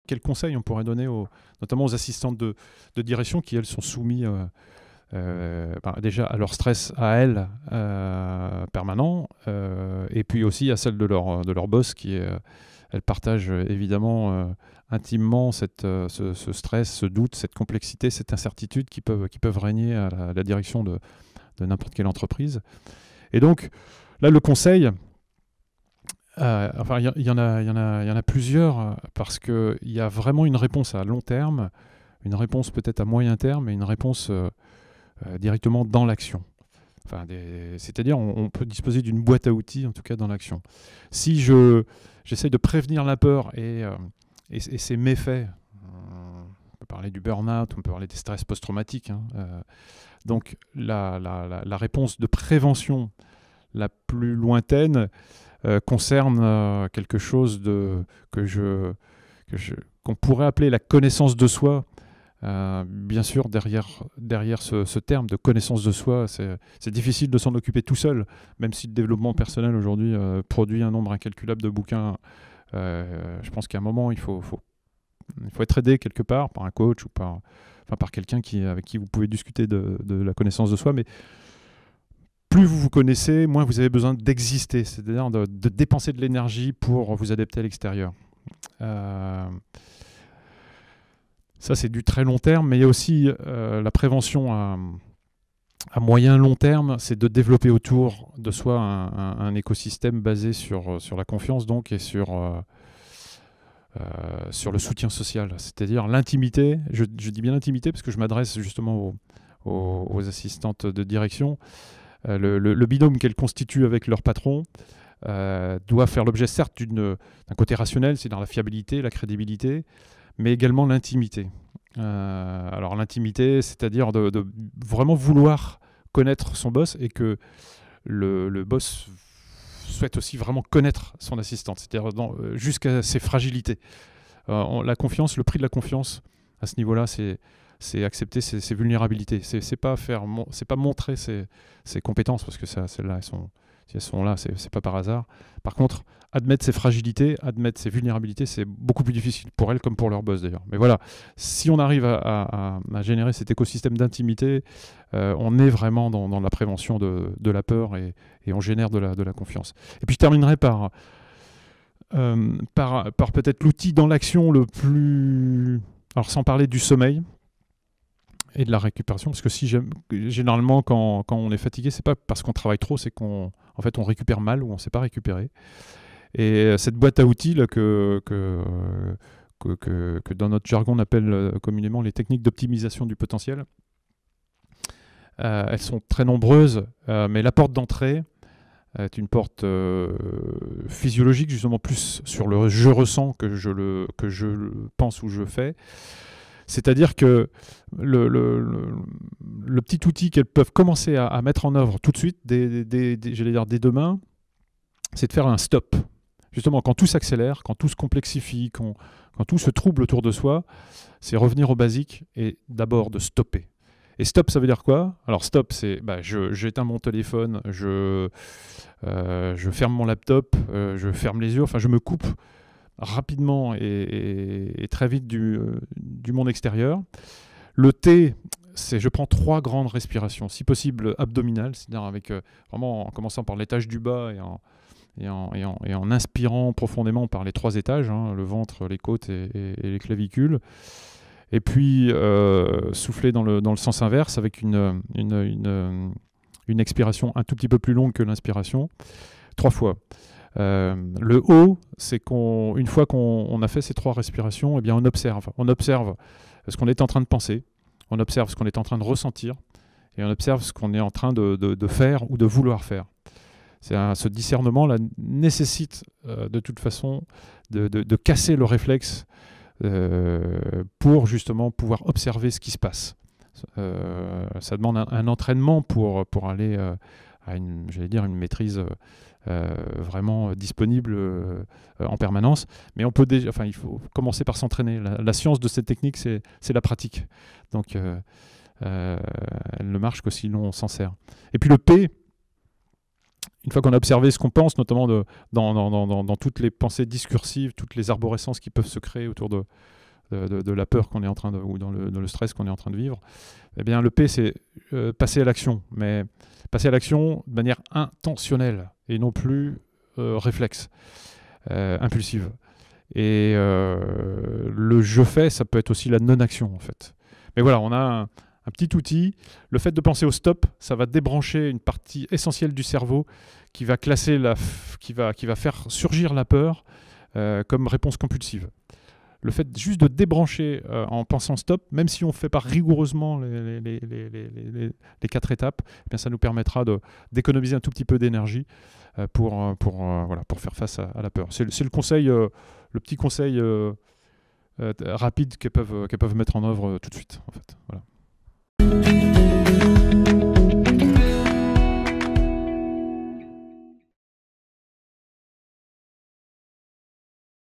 quels conseils on pourrait donner notamment aux assistantes de direction qui, elles, sont soumises déjà à leur stress à elles permanent, et puis aussi à celle de leur boss qui est... elles partagent évidemment intimement ce stress, ce doute, cette complexité, cette incertitude qui peuvent régner à la direction de n'importe quelle entreprise. Et donc, là, le conseil... enfin, il y en a plusieurs, parce qu'il y a vraiment une réponse à long terme, une réponse peut-être à moyen terme et une réponse directement dans l'action. Enfin, c'est-à-dire, on peut disposer d'une boîte à outils, en tout cas dans l'action. Si j'essaie de prévenir la peur et ses méfaits, on peut parler du burn-out, on peut parler des stress post-traumatiques, hein, donc la réponse de prévention la plus lointaine concerne quelque chose qu'on pourrait appeler la connaissance de soi. Bien sûr, derrière ce terme de connaissance de soi, c'est difficile de s'en occuper tout seul, même si le développement personnel aujourd'hui produit un nombre incalculable de bouquins. Je pense qu'à un moment, il faut être aidé quelque part par un coach ou par quelqu'un avec qui vous pouvez discuter de la connaissance de soi. Mais plus vous vous connaissez, moins vous avez besoin d'exister, c'est-à-dire de dépenser de l'énergie pour vous adapter à l'extérieur. Ça, c'est du très long terme, mais il y a aussi la prévention à moyen long terme, c'est de développer autour de soi un écosystème basé sur la confiance donc, et sur le soutien social, c'est-à-dire l'intimité. Je dis bien l'intimité parce que je m'adresse justement aux assistantes de direction. Le binôme qu'elles constituent avec leur patron doit faire l'objet certes d'un côté rationnel, c'est dans la fiabilité, la crédibilité, mais également l'intimité. Alors l'intimité, c'est-à-dire de vraiment vouloir connaître son boss et que le boss souhaite aussi vraiment connaître son assistante, c'est-à-dire jusqu'à ses fragilités. La confiance, le prix de la confiance à ce niveau-là, c'est accepter ses vulnérabilités. C'est pas montrer ses compétences, parce que celles-là, si elles sont là, c'est pas par hasard. Par contre, admettre ses fragilités, admettre ses vulnérabilités, c'est beaucoup plus difficile pour elles comme pour leur boss d'ailleurs. Mais voilà, si on arrive à générer cet écosystème d'intimité, on est vraiment dans la prévention de la peur et on génère de la confiance. Et puis je terminerai par peut-être l'outil dans l'action le plus... Alors sans parler du sommeil et de la récupération, parce que généralement quand on est fatigué, c'est pas parce qu'on travaille trop, c'est qu'on récupère mal ou on ne sait pas récupérer. Et cette boîte à outils là, que dans notre jargon on appelle communément les techniques d'optimisation du potentiel, elles sont très nombreuses, mais la porte d'entrée est une porte physiologique, justement plus sur le je ressens que je pense ou je fais. C'est-à-dire que le petit outil qu'elles peuvent commencer à mettre en œuvre tout de suite, j'allais dire dès demain, c'est de faire un stop. Justement, quand tout s'accélère, quand tout se complexifie, quand tout se trouble autour de soi, c'est revenir au basique et d'abord de stopper. Et stop, ça veut dire quoi? Alors stop, c'est j'éteins mon téléphone, je ferme mon laptop, je ferme les yeux, enfin je me coupe rapidement et très vite du monde extérieur. Le T, c'est je prends 3 grandes respirations, si possible abdominales, c'est-à-dire avec vraiment en commençant par l'étage du bas et en inspirant profondément par les 3 étages, hein, le ventre, les côtes et les clavicules. Et puis souffler dans le sens inverse avec une expiration un tout petit peu plus longue que l'inspiration, 3 fois. Le O, c'est une fois qu'on a fait ces 3 respirations, eh bien on observe ce qu'on est en train de penser, on observe ce qu'on est en train de ressentir, et on observe ce qu'on est en train de faire ou de vouloir faire. Ce discernement-là nécessite de toute façon de casser le réflexe pour justement pouvoir observer ce qui se passe. Ça demande un entraînement pour aller à une maîtrise vraiment disponible en permanence. Mais il faut commencer par s'entraîner. La science de cette technique, c'est la pratique. Donc, elle ne marche que si l'on s'en sert. Et puis le P, une fois qu'on a observé ce qu'on pense, notamment dans toutes les pensées discursives, toutes les arborescences qui peuvent se créer autour de la peur qu'on est en train de, ou dans le stress qu'on est en train de vivre, eh bien le P, c'est passer à l'action, mais passer à l'action de manière intentionnelle et non plus réflexe, impulsive. Et le je fais, ça peut être aussi la non-action en fait. Mais voilà, on a un petit outil. Le fait de penser au stop, ça va débrancher une partie essentielle du cerveau qui va classer qui va faire surgir la peur comme réponse compulsive. Le fait juste de débrancher en pensant stop, même si on ne fait pas rigoureusement les 4 étapes, eh bien ça nous permettra d'économiser un tout petit peu d'énergie pour faire face à la peur. C'est le conseil, le petit conseil rapide qu'elles peuvent mettre en œuvre tout de suite. En fait. Voilà.